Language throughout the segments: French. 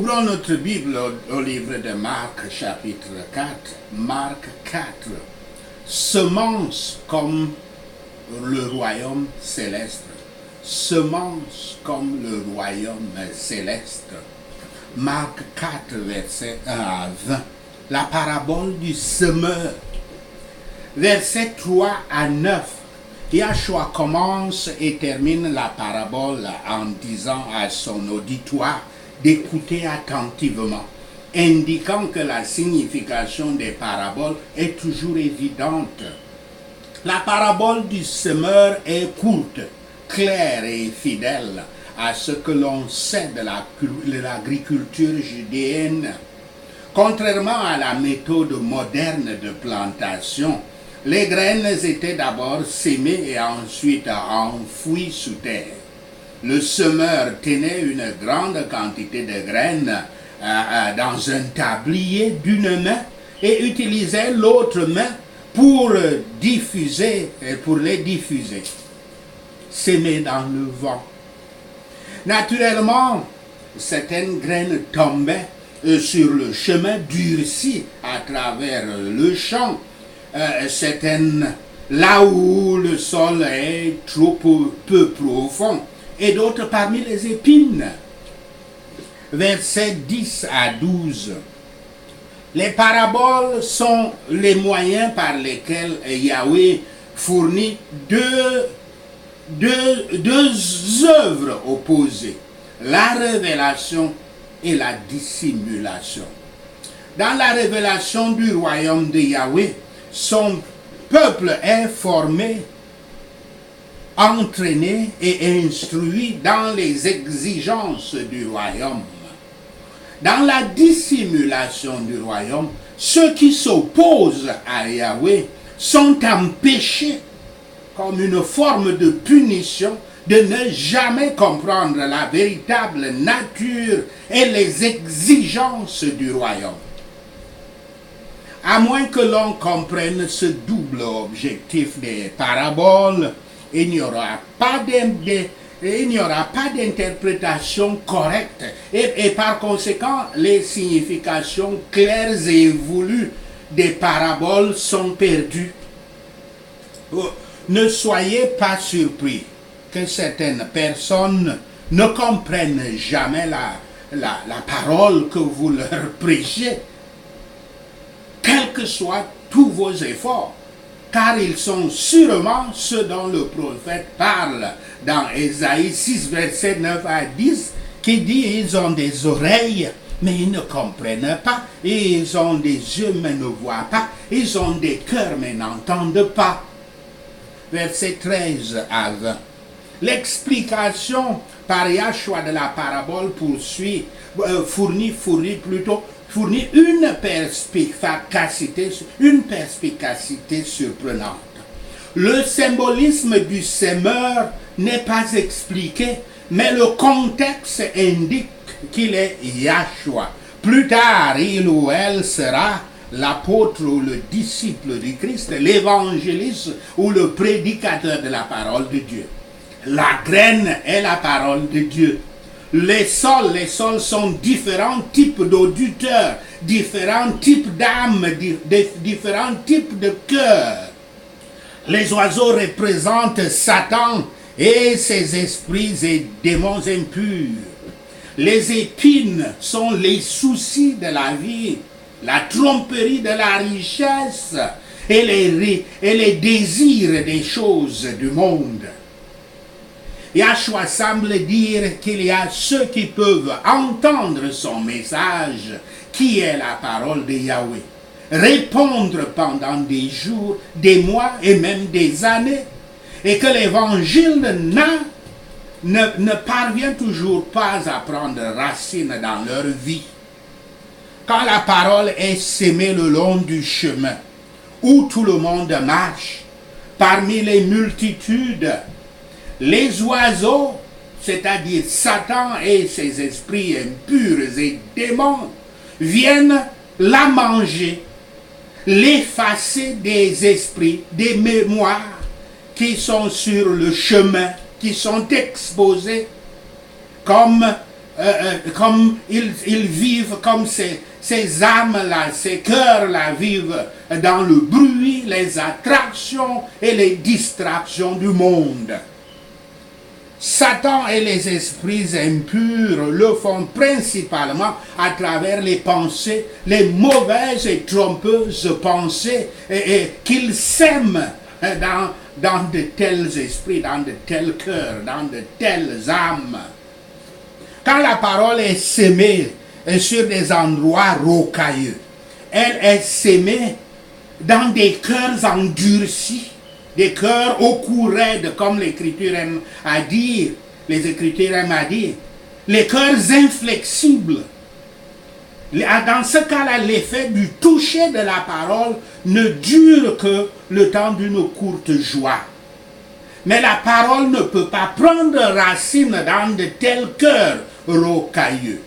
Ouvrons notre Bible au livre de Marc, chapitre 4. Marc 4. Semence comme le royaume céleste. Semence comme le royaume céleste. Marc 4, verset 1 à 20. La parabole du semeur. Verset 3 à 9. Yahshua commence et termine la parabole en disant à son auditoire d'écouter attentivement, indiquant que la signification des paraboles est toujours évidente. La parabole du semeur est courte, claire et fidèle à ce que l'on sait de l'agriculture judéenne. Contrairement à la méthode moderne de plantation, les graines étaient d'abord semées et ensuite enfouies sous terre. Le semeur tenait une grande quantité de graines dans un tablier d'une main et utilisait l'autre main pour les diffuser, semer dans le vent. Naturellement, certaines graines tombaient sur le chemin durci à travers le champ, certaines là où le sol est trop peu profond, et d'autres parmi les épines. Versets 10 à 12. Les paraboles sont les moyens par lesquels Yahweh fournit deux œuvres opposées, la révélation et la dissimulation. Dans la révélation du royaume de Yahweh, son peuple est formé, entraîné et instruit dans les exigences du royaume. Dans la dissimulation du royaume, ceux qui s'opposent à Yahweh sont empêchés, comme une forme de punition, de ne jamais comprendre la véritable nature et les exigences du royaume. À moins que l'on comprenne ce double objectif des paraboles, il n'y aura pas d'interprétation correcte et par conséquent, les significations claires et voulues des paraboles sont perdues. Ne soyez pas surpris que certaines personnes ne comprennent jamais la parole que vous leur prêchez, quels que soient tous vos efforts, car ils sont sûrement ceux dont le prophète parle dans Ésaïe 6, verset 9 à 10, qui dit « Ils ont des oreilles, mais ils ne comprennent pas, et ils ont des yeux, mais ne voient pas, ils ont des cœurs, mais n'entendent pas. » Verset 13 à 20. L'explication par Yahshua de la parabole fournit une perspicacité surprenante. Le symbolisme du semeur n'est pas expliqué, mais le contexte indique qu'il est Yahshua. Plus tard, il ou elle sera l'apôtre ou le disciple du Christ, l'évangéliste ou le prédicateur de la parole de Dieu. La graine est la parole de Dieu. Les sols sont différents types d'auditeurs, différents types d'âmes, différents types de cœurs. Les oiseaux représentent Satan et ses esprits et démons impurs. Les épines sont les soucis de la vie, la tromperie de la richesse et les désirs des choses du monde. Yahshua semble dire qu'il y a ceux qui peuvent entendre son message, qui est la parole de Yahweh, répondre pendant des jours, des mois et même des années, et que l'évangile ne parvient toujours pas à prendre racine dans leur vie. Quand la parole est sémée le long du chemin, où tout le monde marche, parmi les multitudes, les oiseaux, c'est-à-dire Satan et ses esprits impurs et démons, viennent la manger, l'effacer des esprits, des mémoires qui sont sur le chemin, qui sont exposés comme comme ils vivent, comme ces âmes-là, ces cœurs-là vivent dans le bruit, les attractions et les distractions du monde. Satan et les esprits impurs le font principalement à travers les pensées, les mauvaises et trompeuses pensées qu'ils sèment dans de tels esprits, dans de tels cœurs, dans de telles âmes. Quand la parole est sémée sur des endroits rocailleux, elle est sémée dans des cœurs endurcis, des cœurs au cou raide, comme l'Écriture aime à dire, les Écritures aiment à dire, les cœurs inflexibles. Dans ce cas-là, l'effet du toucher de la parole ne dure que le temps d'une courte joie. Mais la parole ne peut pas prendre racine dans de tels cœurs rocailleux.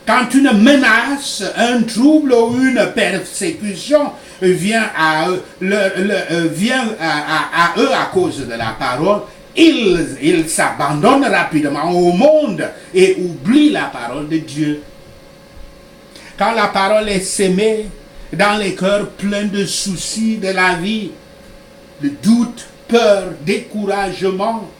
Quand une menace, un trouble ou une persécution vient à eux à cause de la parole, ils s'abandonnent rapidement au monde et oublient la parole de Dieu. Quand la parole est sémée dans les cœurs pleins de soucis de la vie, de doute, peur, découragement,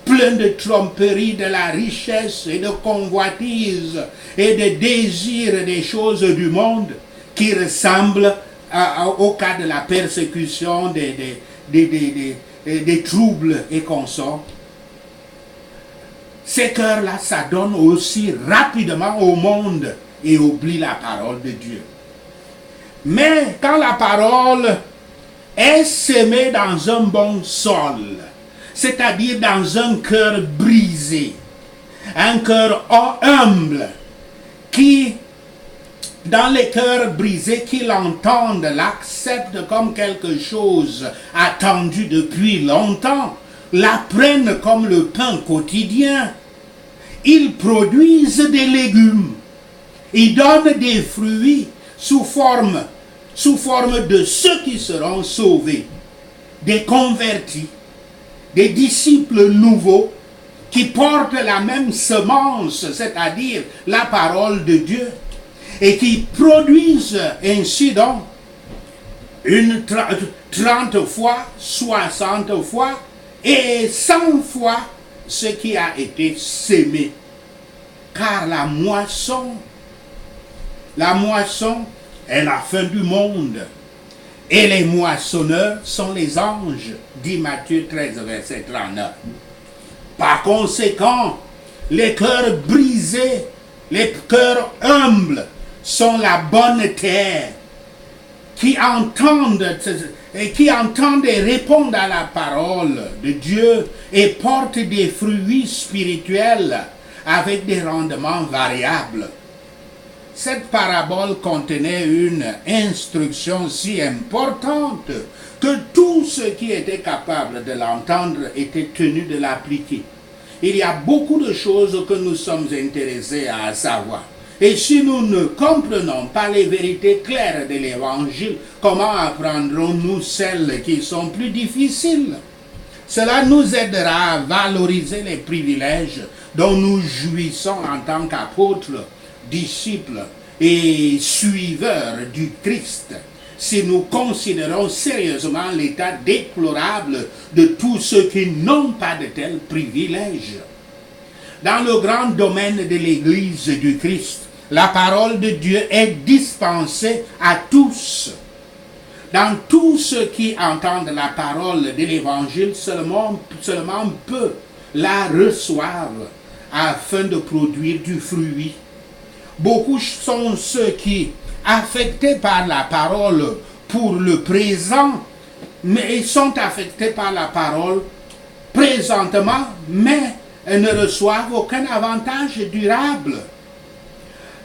plein de tromperies de la richesse et de convoitise et de désirs des choses du monde qui ressemblent au cas de la persécution, des troubles et consorts. Ces cœurs-là s'adonnent aussi rapidement au monde et oublient la parole de Dieu. Mais quand la parole est sémée dans un bon sol, c'est-à-dire dans un cœur brisé, un cœur humble, qui, dans les cœurs brisés, qui l'entendent, l'acceptent comme quelque chose attendu depuis longtemps, la prennent comme le pain quotidien. Ils produisent des légumes, ils donnent des fruits sous forme de ceux qui seront sauvés, des convertis, des disciples nouveaux qui portent la même semence, c'est-à-dire la parole de Dieu, et qui produisent ainsi donc 30 fois, 60 fois et 100 fois ce qui a été sémé. Car la moisson est la fin du monde. Et les moissonneurs sont les anges, dit Matthieu 13, verset 39. Par conséquent, les cœurs brisés, les cœurs humbles sont la bonne terre qui entendent et répondent à la parole de Dieu et portent des fruits spirituels avec des rendements variables. Cette parabole contenait une instruction si importante que tous ceux qui étaient capables de l'entendre étaient tenus de l'appliquer. Il y a beaucoup de choses que nous sommes intéressés à savoir. Et si nous ne comprenons pas les vérités claires de l'Évangile, comment apprendrons-nous celles qui sont plus difficiles? Cela nous aidera à valoriser les privilèges dont nous jouissons en tant qu'apôtres, disciples et suiveurs du Christ, si nous considérons sérieusement l'état déplorable de tous ceux qui n'ont pas de tels privilèges. Dans le grand domaine de l'Église du Christ, la parole de Dieu est dispensée à tous. Dans tous ceux qui entendent la parole de l'Évangile, seulement peu la reçoivent afin de produire du fruit. Beaucoup sont ceux qui, affectés par la parole pour le présent, mais ils sont affectés par la parole présentement, mais ne reçoivent aucun avantage durable.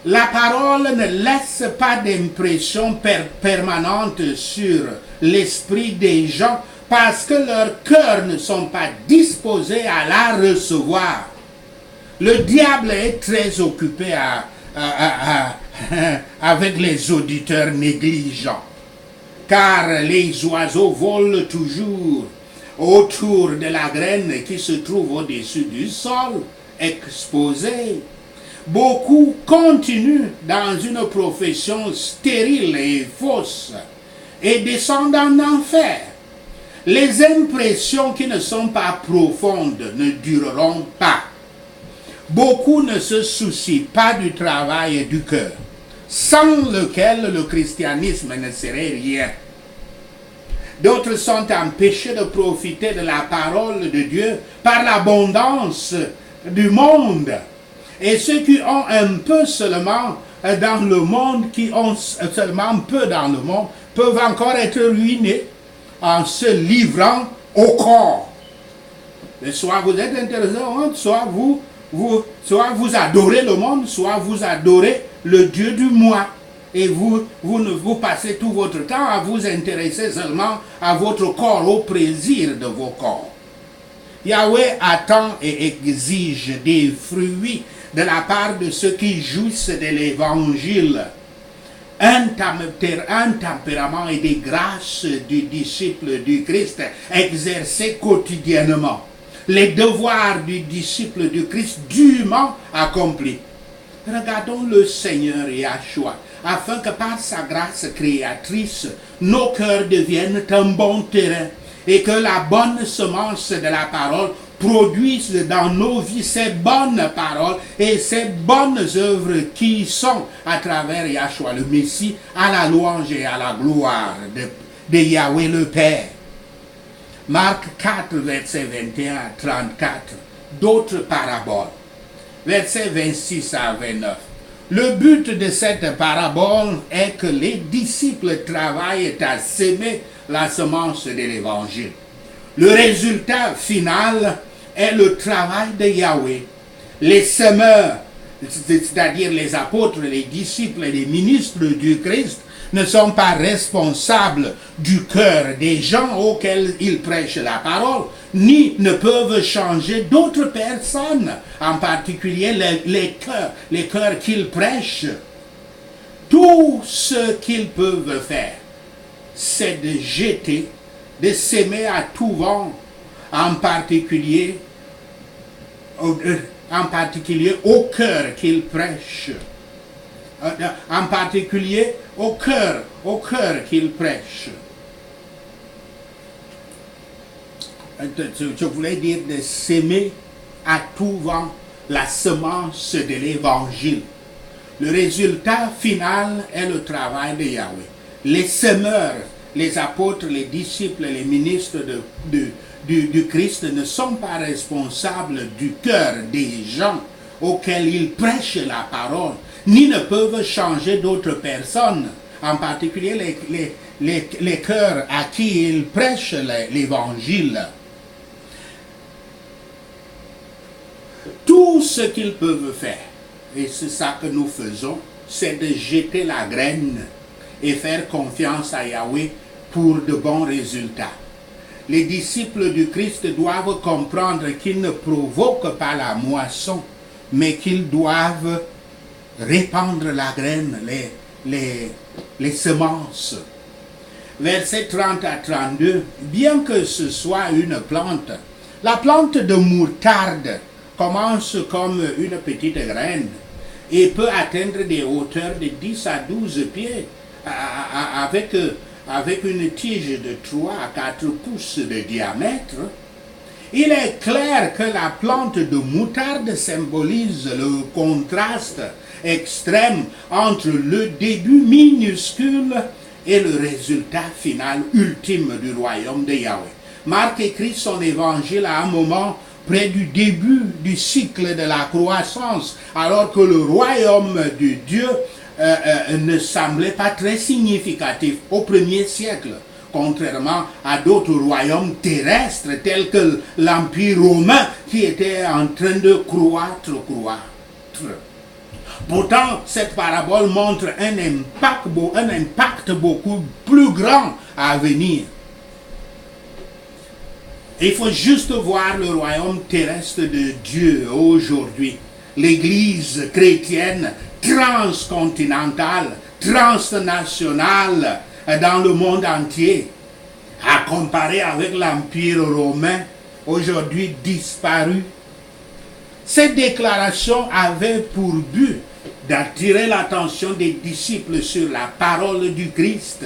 La parole ne laisse pas d'impression permanente sur l'esprit des gens parce que leurs cœurs ne sont pas disposés à la recevoir. Le diable est très occupé avec les auditeurs négligents, car les oiseaux volent toujours autour de la graine qui se trouve au-dessus du sol, exposée. Beaucoup continuent dans une profession stérile et fausse et descendent en enfer. Les impressions qui ne sont pas profondes ne dureront pas. Beaucoup ne se soucient pas du travail et du cœur, sans lequel le christianisme ne serait rien. D'autres sont empêchés de profiter de la parole de Dieu par l'abondance du monde. Et ceux qui ont un peu seulement dans le monde, qui ont seulement peu dans le monde, peuvent encore être ruinés en se livrant au corps. Et soit vous êtes intéressé au monde, soit vous adorez le monde, soit vous adorez le Dieu du moi. Et vous passez tout votre temps à vous intéresser seulement à votre corps, au plaisir de vos corps. Yahweh attend et exige des fruits de la part de ceux qui jouissent de l'évangile. Un tempérament et des grâces du disciple du Christ exercés quotidiennement. Les devoirs du disciple du Christ dûment accomplis. Regardons le Seigneur Yahshua, afin que par sa grâce créatrice, nos cœurs deviennent un bon terrain et que la bonne semence de la parole produise dans nos vies ces bonnes paroles et ces bonnes œuvres qui sont, à travers Yahshua le Messie, à la louange et à la gloire de Yahweh le Père. Marc 4, versets 21 à 34, d'autres paraboles. Versets 26 à 29. Le but de cette parabole est que les disciples travaillent à semer la semence de l'évangile. Le résultat final est le travail de Yahweh. Les semeurs, c'est-à-dire les apôtres, les disciples et les ministres du Christ, ne sont pas responsables du cœur des gens auxquels ils prêchent la parole, ni ne peuvent changer d'autres personnes, en particulier les cœurs qu'ils prêchent. Tout ce qu'ils peuvent faire, c'est de jeter, de s'aimer à tout vent, en particulier au cœur qu'ils prêchent. En particulier au cœur qu'il prêche. Je voulais dire de s'aimer à tout vent la semence de l'évangile. Le résultat final est le travail de Yahweh. Les semeurs, les apôtres, les disciples, les ministres du Christ ne sont pas responsables du cœur des gens auxquels ils prêchent la parole, ni ne peuvent changer d'autres personnes, en particulier les cœurs à qui ils prêchent l'évangile. Tout ce qu'ils peuvent faire, et c'est ça que nous faisons, c'est de jeter la graine et faire confiance à Yahweh pour de bons résultats. Les disciples du Christ doivent comprendre qu'ils ne provoquent pas la moisson, mais qu'ils doivent répandre la graine, les semences. Versets 30 à 32, bien que ce soit une plante, la plante de moutarde commence comme une petite graine et peut atteindre des hauteurs de 10 à 12 pieds avec une tige de 3 à 4 pouces de diamètre. Il est clair que la plante de moutarde symbolise le contraste extrême entre le début minuscule et le résultat final ultime du royaume de Yahweh. Marc écrit son évangile à un moment près du début du cycle de la croissance, alors que le royaume de Dieu ne semblait pas très significatif au premier siècle, contrairement à d'autres royaumes terrestres tels que l'Empire romain qui était en train de croître. Pourtant, cette parabole montre un impact beaucoup plus grand à venir. Il faut juste voir le royaume terrestre de Dieu aujourd'hui. L'Église chrétienne transcontinentale, transnationale dans le monde entier, à comparer avec l'Empire romain, aujourd'hui disparu. Cette déclaration avait pour but d'attirer l'attention des disciples sur la parole du Christ.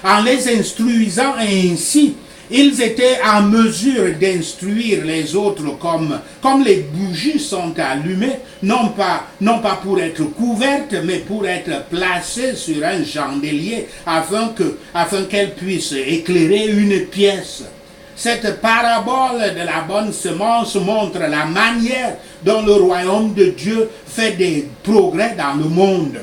En les instruisant ainsi, ils étaient en mesure d'instruire les autres comme les bougies sont allumées, non pas pour être couvertes, mais pour être placées sur un chandelier afin qu'elles puissent éclairer une pièce. Cette parabole de la bonne semence montre la manière dont le royaume de Dieu fait des progrès dans le monde.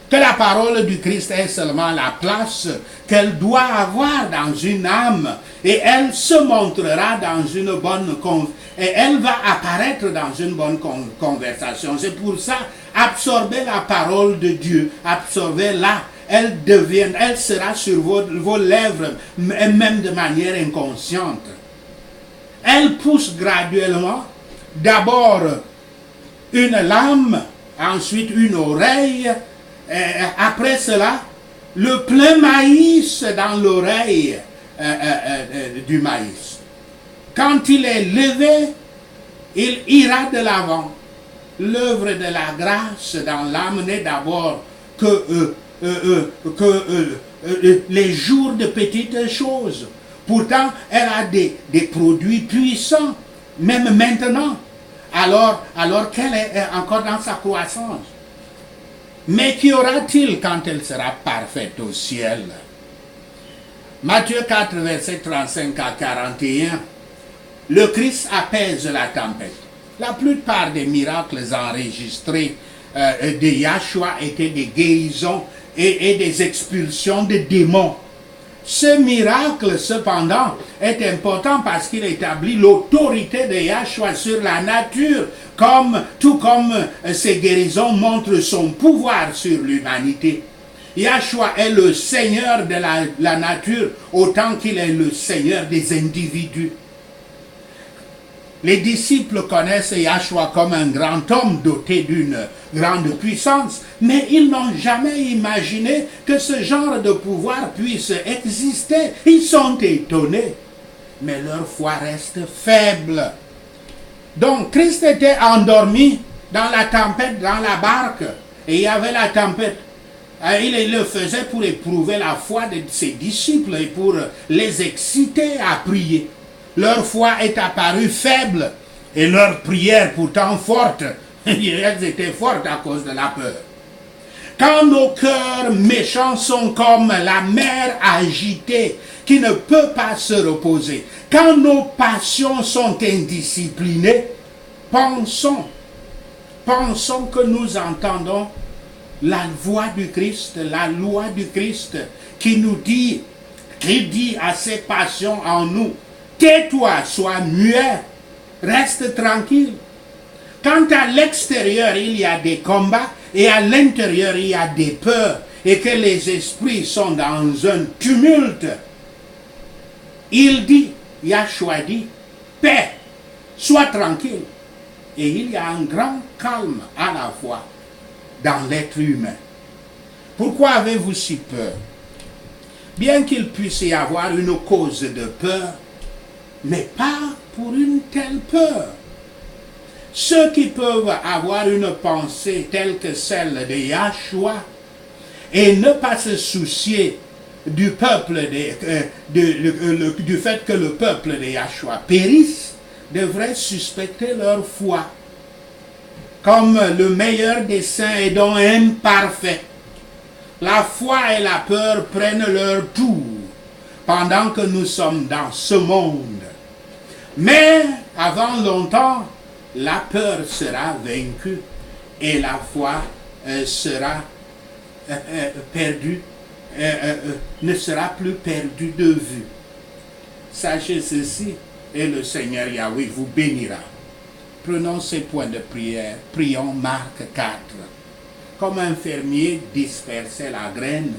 Que la parole du Christ est seulement la place qu'elle doit avoir dans une âme, et elle se montrera dans une bonne et elle va apparaître dans une bonne conversation. C'est pour ça, absorbez la parole de Dieu, absorbez-la. Elle sera sur vos lèvres, même de manière inconsciente. Elle pousse graduellement, d'abord une lame, ensuite une oreille, après cela, le plein maïs dans l'oreille du maïs. Quand il est levé, il ira de l'avant. L'œuvre de la grâce dans l'âme n'est d'abord que les jours de petites choses. Pourtant, elle a des produits puissants, même maintenant, alors qu'elle est encore dans sa croissance. Mais qu'y aura-t-il quand elle sera parfaite au ciel? Matthieu 4, verset 35 à 41. Le Christ apaise la tempête. La plupart des miracles enregistrés de Yahshua étaient des guérisons et des expulsions de démons. Ce miracle, cependant, est important parce qu'il établit l'autorité de Yahshua sur la nature, tout comme ces guérisons montrent son pouvoir sur l'humanité. Yahshua est le Seigneur de la nature autant qu'il est le Seigneur des individus. Les disciples connaissent Yahshua comme un grand homme doté d'une grande puissance, mais ils n'ont jamais imaginé que ce genre de pouvoir puisse exister. Ils sont étonnés, mais leur foi reste faible. Donc Christ était endormi dans la tempête, dans la barque, et il y avait la tempête. Il le faisait pour éprouver la foi de ses disciples et pour les exciter à prier. Leur foi est apparue faible et leur prière pourtant forte. Elles étaient fortes à cause de la peur. Quand nos cœurs méchants sont comme la mer agitée qui ne peut pas se reposer, quand nos passions sont indisciplinées, pensons que nous entendons la voix du Christ, la loi du Christ qui dit à ses passions en nous: tais-toi, sois muet, reste tranquille. Quand à l'extérieur il y a des combats et à l'intérieur il y a des peurs et que les esprits sont dans un tumulte, Yahshua dit, paix, sois tranquille. Et il y a un grand calme à la fois dans l'être humain. Pourquoi avez-vous si peur? Bien qu'il puisse y avoir une cause de peur, mais pas pour une telle peur. Ceux qui peuvent avoir une pensée telle que celle de Yahshua et ne pas se soucier du peuple du fait que le peuple de Yahshua périsse, devraient suspecter leur foi. Comme le meilleur des saints est donc imparfait, la foi et la peur prennent leur tour pendant que nous sommes dans ce monde. Mais avant longtemps, la peur sera vaincue et la foi sera perdue, ne sera plus perdue de vue. Sachez ceci, et le Seigneur Yahweh vous bénira. Prenons ces points de prière. Prions Marc 4. Comme un fermier dispersait la graine,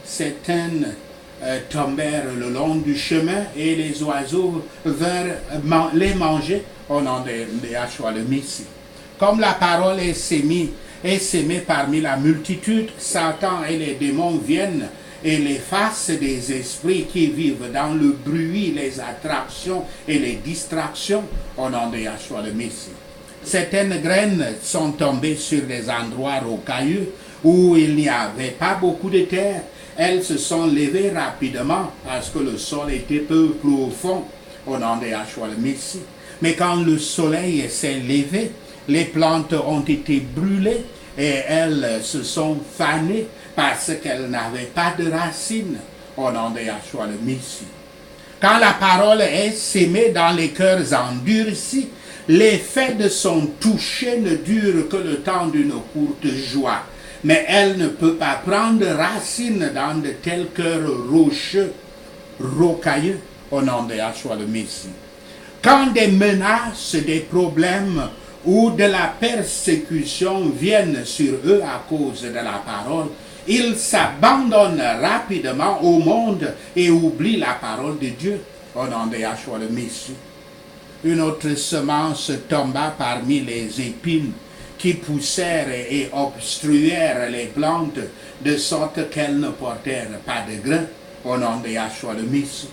certaines tombèrent le long du chemin et les oiseaux vinrent les manger au nom de Yahshua le Messie. Comme la parole est sémée parmi la multitude, Satan et les démons viennent et les faces des esprits qui vivent dans le bruit, les attractions et les distractions au nom de Yahshua le Messie. Certaines graines sont tombées sur des endroits rocailleux où il n'y avait pas beaucoup de terre. Elles se sont levées rapidement parce que le sol était peu profond au nom de Yahshua le Messie. Mais quand le soleil s'est levé, les plantes ont été brûlées et elles se sont fanées parce qu'elles n'avaient pas de racines au nom de Yahshua le Messie. Quand la parole est sémée dans les cœurs endurcis, l'effet de son toucher ne dure que le temps d'une courte joie. Mais elle ne peut pas prendre racine dans de tels cœurs rocheux, rocailleux, au nom de Yahshua le Messie. Quand des menaces, des problèmes ou de la persécution viennent sur eux à cause de la parole, ils s'abandonnent rapidement au monde et oublient la parole de Dieu au nom de Yahshua le Messie. Une autre semence tomba parmi les épines qui poussèrent et obstruèrent les plantes de sorte qu'elles ne portèrent pas de grain au nom de Yahshua le Messie.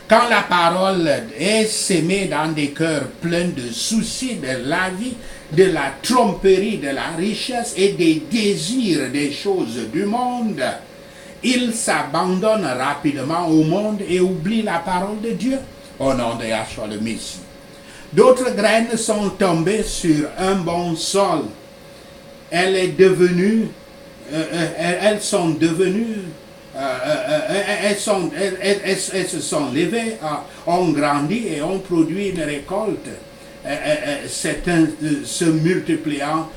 Quand la parole est sémée dans des cœurs pleins de soucis de la vie, de la tromperie, de la richesse et des désirs des choses du monde, ils s'abandonnent rapidement au monde et oublient la parole de Dieu au nom de Yahshua le Messie. D'autres graines sont tombées sur un bon sol. Elles se sont levées, ont grandi et ont produit une récolte. Certains se multipliant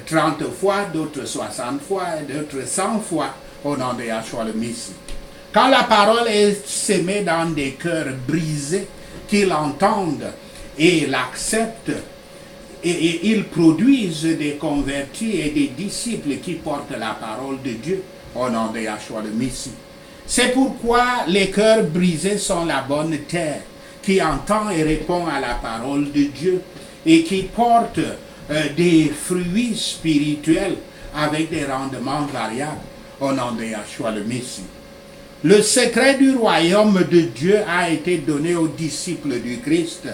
30 fois, d'autres 60 fois, d'autres 100 fois au nom de Yahshua le Messie. Quand la parole est sémée dans des cœurs brisés, qu'ils l'entendent et l'acceptent, et ils produisent des convertis et des disciples qui portent la parole de Dieu au nom de Yahshua le Messie. C'est pourquoi les cœurs brisés sont la bonne terre qui entend et répond à la parole de Dieu et qui porte des fruits spirituels avec des rendements variables au nom de Yahshua le Messie. Le secret du royaume de Dieu a été donné aux disciples du Christ,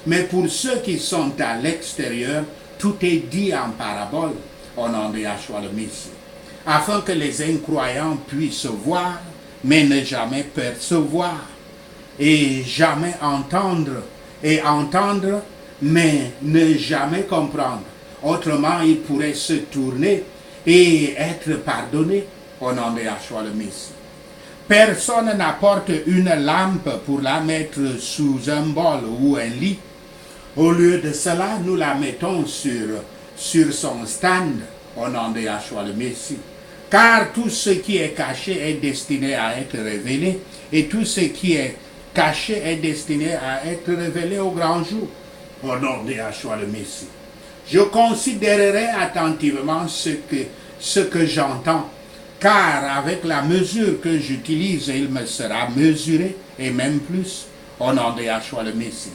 mais pour ceux qui sont à l'extérieur, tout est dit en parabole au nom de Yahshua le Messie, afin que les incroyants puissent voir, mais ne jamais percevoir, et jamais entendre, et entendre, mais ne jamais comprendre. Autrement, ils pourraient se tourner et être pardonnés au nom de Yahshua le Messie. Personne n'apporte une lampe pour la mettre sous un bol ou un lit. Au lieu de cela, nous la mettons sur son stand au nom de Yahshua le Messie. Car tout ce qui est caché est destiné à être révélé, et tout ce qui est caché est destiné à être révélé au grand jour au nom de Yahshua le Messie. Je considérerai attentivement ce que j'entends, car avec la mesure que j'utilise, il me sera mesuré, et même plus, au nom de Yahshua le Messie.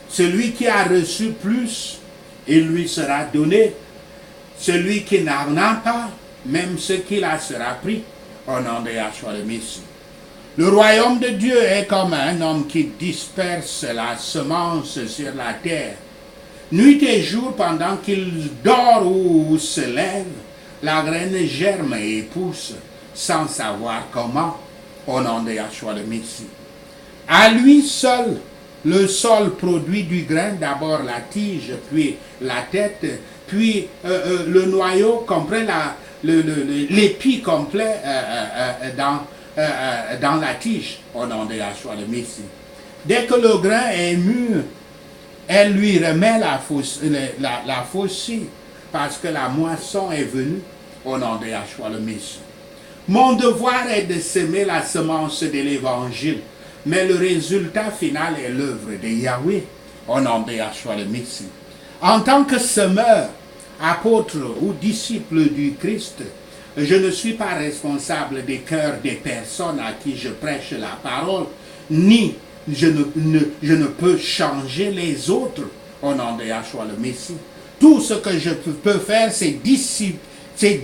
Celui qui a reçu plus, il lui sera donné. Celui qui n'en a pas, même ce qu'il a sera pris, au nom de Yahshua le Messie. Le royaume de Dieu est comme un homme qui disperse la semence sur la terre. Nuit et jour, pendant qu'il dort ou se lève, la graine germe et pousse, sans savoir comment, au nom de Yahshua le Messie. À lui seul, le sol produit du grain, d'abord la tige, puis la tête, puis le noyau complet, l'épi complet dans la tige, au nom de Yahshua le Messie. Dès que le grain est mûr, elle lui remet la faucille, parce que la moisson est venue, au nom de Yahshua le Messie. Mon devoir est de semer la semence de l'évangile, mais le résultat final est l'œuvre de Yahweh, au nom de Yahshua le Messie. En tant que semeur, apôtre ou disciple du Christ, je ne suis pas responsable des cœurs des personnes à qui je prêche la parole, ni je ne peux changer les autres au nom de Yahshua le Messie. Tout ce que je peux faire, c'est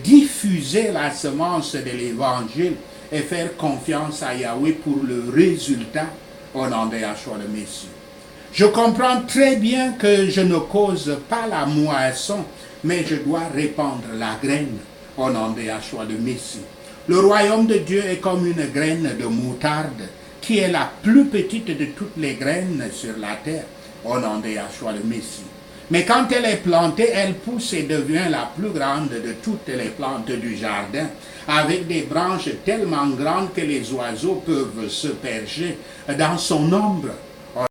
diffuser la semence de l'évangile et faire confiance à Yahweh pour le résultat au nom de Yahshua le Messie. Je comprends très bien que je ne cause pas la moisson, mais je dois répandre la graine au nom de Yahshua le Messie. Le royaume de Dieu est comme une graine de moutarde, qui est la plus petite de toutes les graines sur la terre, au nom de Yahshua le Messie. Mais quand elle est plantée, elle pousse et devient la plus grande de toutes les plantes du jardin, avec des branches tellement grandes que les oiseaux peuvent se percher dans son ombre.